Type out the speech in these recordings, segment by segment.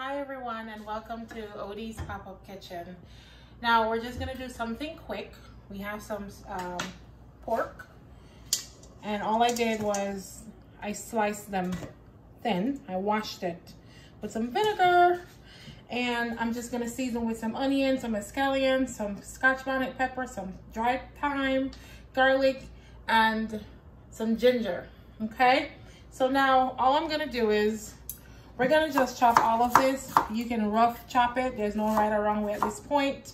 Hi everyone, and welcome to Odie's Pop-Up Kitchen. Now we're just gonna do something quick. We have some pork, and all I did was I sliced them thin. I washed it with some vinegar, and I'm just gonna season with some onion, some scallions, some Scotch bonnet pepper, some dried thyme, garlic, and some ginger. Okay, so now all I'm gonna do is we're gonna just chop all of this. You can rough chop it. There's no right or wrong way at this point.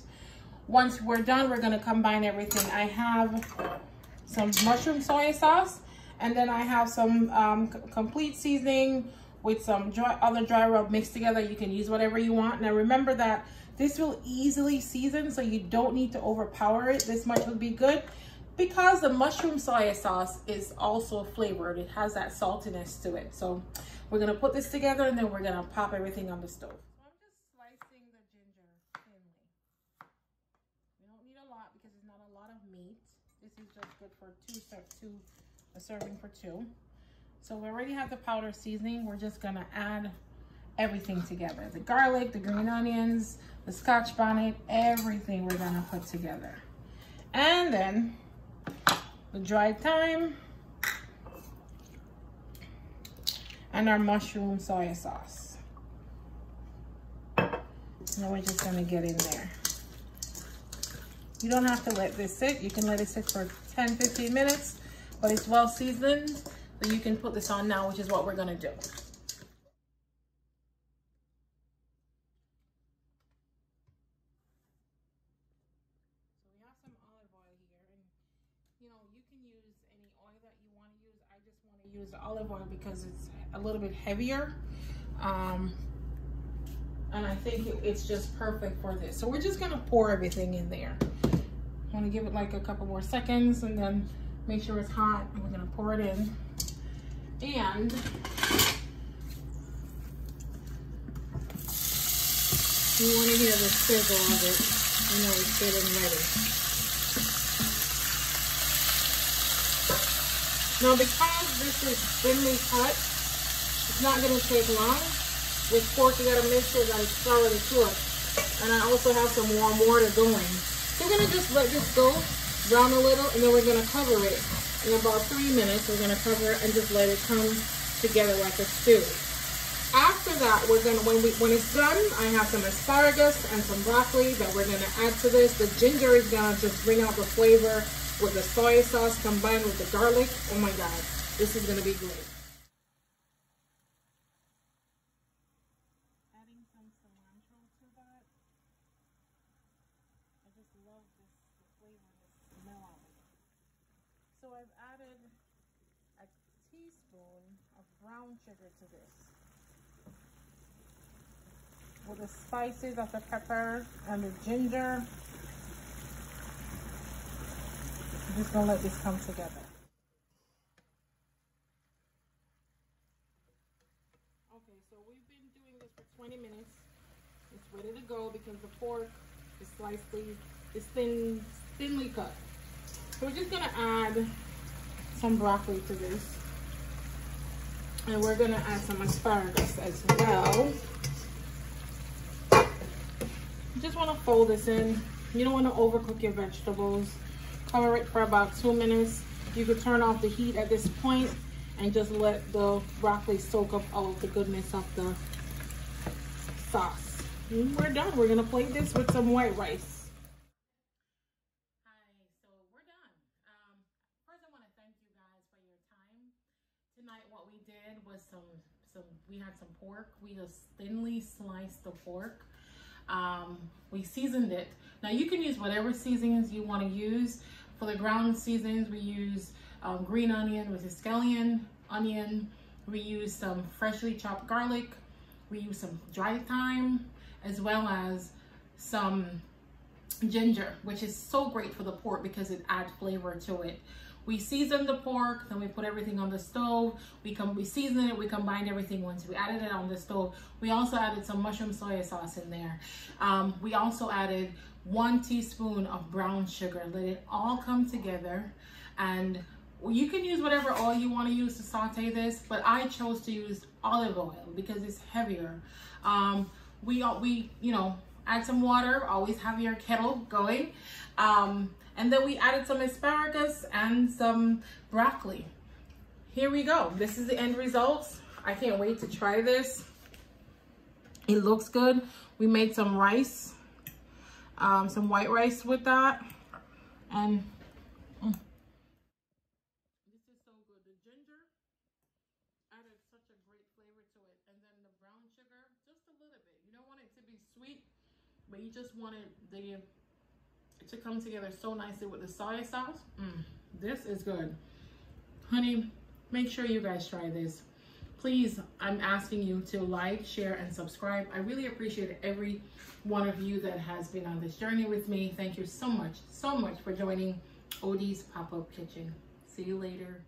Once we're done, we're gonna combine everything. I have some mushroom soy sauce, and then I have some complete seasoning with some other dry rub mixed together. You can use whatever you want. Now remember that this will easily season, so you don't need to overpower it. This much would be good because the mushroom soy sauce is also flavored. It has that saltiness to it. So we're gonna put this together, and then we're gonna pop everything on the stove. So I'm just slicing the ginger thinly. We don't need a lot because it's not a lot of meat. This is just good for a serving for two. So we already have the powder seasoning. We're just gonna add everything together. The garlic, the green onions, the Scotch bonnet, everything we're gonna put together. And then the dried thyme and our mushroom soy sauce. Now we're just gonna get in there. You don't have to let this sit. You can let it sit for 10-15 minutes, but it's well seasoned, so you can put this on now, which is what we're gonna do. So we have some olive oil here, and you know, you can use any oil that you want to use. I just want to use the olive oil because it's a little bit heavier, and I think it's just perfect for this. So we're just gonna pour everything in there. I want to give it like a couple more seconds, and then make sure it's hot, and we're gonna pour it in. And you want to hear the sizzle of it. You know it's getting ready. Now, because this is thinly cut, it's not going to take long. With pork, you got to make sure that it's thoroughly cooked. And I also have some warm water going. So we're going to just let this go, brown a little, and then we're going to cover it. In about 3 minutes, we're going to cover it and just let it come together like a stew. After that, we're going to, when it's done, I have some asparagus and some broccoli that we're going to add to this. The ginger is going to just bring out the flavor with the soy sauce combined with the garlic. Oh my God, this is going to be great. Adding some cilantro to that. I just love the flavor, the smell of it. So I've added a teaspoon of brown sugar to this. With the spices of the pepper and the ginger. I'm just gonna let this come together. Okay, so we've been doing this for 20 minutes. It's ready to go because the pork is thinly cut. So we're just gonna add some broccoli to this. And we're gonna add some asparagus as well. You just wanna fold this in. You don't wanna overcook your vegetables. Cover it for about 2 minutes. You could turn off the heat at this point and just let the broccoli soak up all of the goodness of the sauce. And we're done. We're gonna plate this with some white rice. Hi, so we're done. First I wanna thank you guys for your time. Tonight what we did was we had some pork. We just thinly sliced the pork. We seasoned it. Now you can use whatever seasonings you want to use. For the ground seasonings, we use green onion with scallion onion. We use some freshly chopped garlic. We use some dried thyme, as well as some ginger, which is so great for the pork because it adds flavor to it. We seasoned the pork, then we put everything on the stove. We seasoned it, we combined everything once we added it on the stove. We also added some mushroom soy sauce in there. We also added 1 teaspoon of brown sugar. Let it all come together. And you can use whatever oil you want to use to saute this, but I chose to use olive oil because it's heavier. we you know, add some water, always have your kettle going. And then we added some asparagus and some broccoli. Here we go. This is the end result. I can't wait to try this. It looks good. We made some rice, some white rice with that. And this is so good. The ginger added such a great flavor to it. And then the brown sugar, just a little bit. You don't want it to be sweet, but you just want it to come together so nicely with the soy sauce. This is good. Honey, make sure you guys try this. Please, I'm asking you to like, share, and subscribe. I really appreciate every one of you that has been on this journey with me. Thank you so much for joining Odie's Pop-Up Kitchen. See you later.